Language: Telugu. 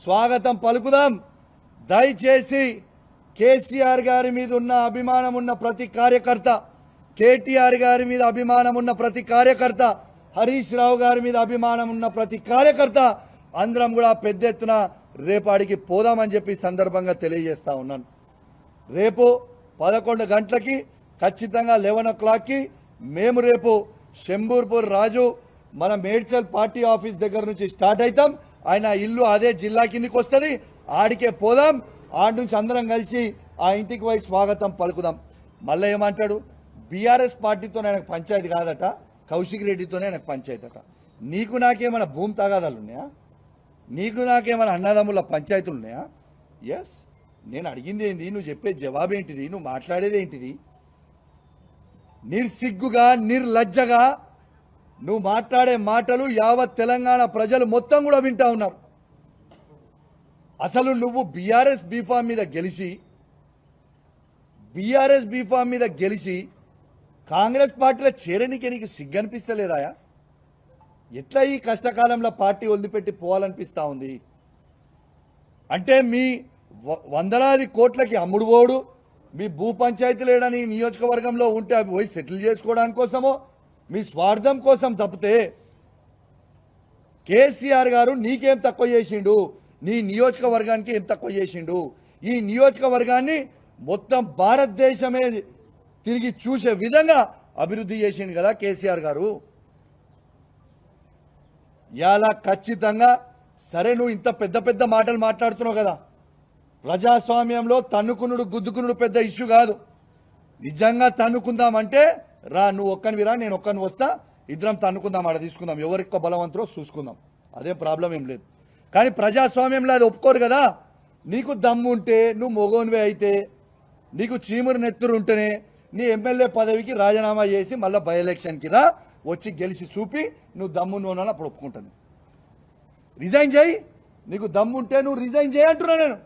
స్వాగతం పలుకుదాం. దయచేసి కేసీఆర్ గారి మీద ఉన్న అభిమానం ఉన్న ప్రతి కార్యకర్త, కేటీఆర్ గారి మీద అభిమానం ఉన్న ప్రతి కార్యకర్త, హరీష్ రావు గారి మీద అభిమానం ఉన్న ప్రతి కార్యకర్త అందరం కూడా పెద్ద ఎత్తున రేపాడికి పోదామని చెప్పి సందర్భంగా తెలియజేస్తా ఉన్నాను. రేపు 11 గంటలకి ఖచ్చితంగా 11 o'clockకి మేము రేపు శంబూర్పూర్ రాజు మన మేడ్చల్ పార్టీ ఆఫీస్ దగ్గర నుంచి స్టార్ట్ అవుతాం. ఆయన ఇల్లు అదే జిల్లా కిందికి వస్తుంది. ఆడికే పోదాం. ఆడి నుంచి అందరం కలిసి ఆ ఇంటికి పోయి స్వాగతం పలుకుదాం. మళ్ళీ ఏమంటాడు, బీఆర్ఎస్ పార్టీతో ఆయనకు పంచాయతీ కాదట, కౌశిక్ రెడ్డితోనే ఆయనకు పంచాయతీ అట. నీకు నాకేమైనా భూమి తగాదాలు ఉన్నాయా? నీకు నాకేమైనా అన్నదమ్ముల పంచాయతీలు ఉన్నాయా? ఎస్, నేను అడిగింది ఏంది, నువ్వు చెప్పే జవాబు ఏంటిది, నువ్వు మాట్లాడేది ఏంటిది? నిర్సిగ్గుగా నిర్లజ్జగా నువ్వు మాట్లాడే మాటలు యావత్ తెలంగాణ ప్రజలు మొత్తం కూడా వింటా ఉన్నారు. అసలు నువ్వు బీఆర్ఎస్ బీఫామ్ మీద గెలిచి కాంగ్రెస్ పార్టీలో చేరనికి నీకు సిగ్గనిపిస్తలేదాయా? ఎట్లా ఈ కష్టకాలంలో పార్టీ వదిలిపెట్టి పోవాలనిపిస్తా ఉంది? అంటే మీ వందలాది కోట్లకి అమ్ముడు పోడు, మీ భూ పంచాయతీలు లేడని నియోజకవర్గంలో ఉంటే అవి పోయి సెటిల్ చేసుకోవడానికి కోసమో మీ స్వార్థం కోసం తప్పితే కేసీఆర్ గారు నీకేం తక్కువ చేసిండు, నీ నియోజకవర్గానికి ఏం తక్కువ చేసిండు? ఈ నియోజకవర్గాన్ని మొత్తం భారతదేశమే తిరిగి చూసే విధంగా అభివృద్ధి చేసిండు కదా కేసీఆర్ గారు. ఇలా ఖచ్చితంగా సరే, నువ్వు ఇంత పెద్ద పెద్ద మాటలు మాట్లాడుతున్నావు కదా, ప్రజాస్వామ్యంలో తన్నుకునుడు గుద్దుకునుడు పెద్ద ఇష్యూ కాదు. నిజంగా తన్నుకుందామంటే రా, నువ్వు ఒక్కనివి రా, నేను ఒక్కని వస్తా, ఇద్దరం తన్నుకుందాం, ఆడ తీసుకుందాం, ఎవరికో బలవంతులో చూసుకుందాం, అదే ప్రాబ్లం ఏం లేదు. కానీ ప్రజాస్వామ్యంలో అది ఒప్పుకోరు కదా. నీకు దమ్ము ఉంటే, నువ్వు మొగోనివే అయితే, నీకు చీమురు నెత్తురు ఉంటేనే నీ ఎమ్మెల్యే పదవికి రాజీనామా చేసి మళ్ళీ బై ఎలక్షన్కి రా, వచ్చి గెలిచి చూపి నువ్వు దమ్ము నువ్వు అప్పుడు ఒప్పుకుంటాను. రిజైన్ చేయి, నీకు దమ్ము ఉంటే నువ్వు రిజైన్ చేయంటున్నా నేను.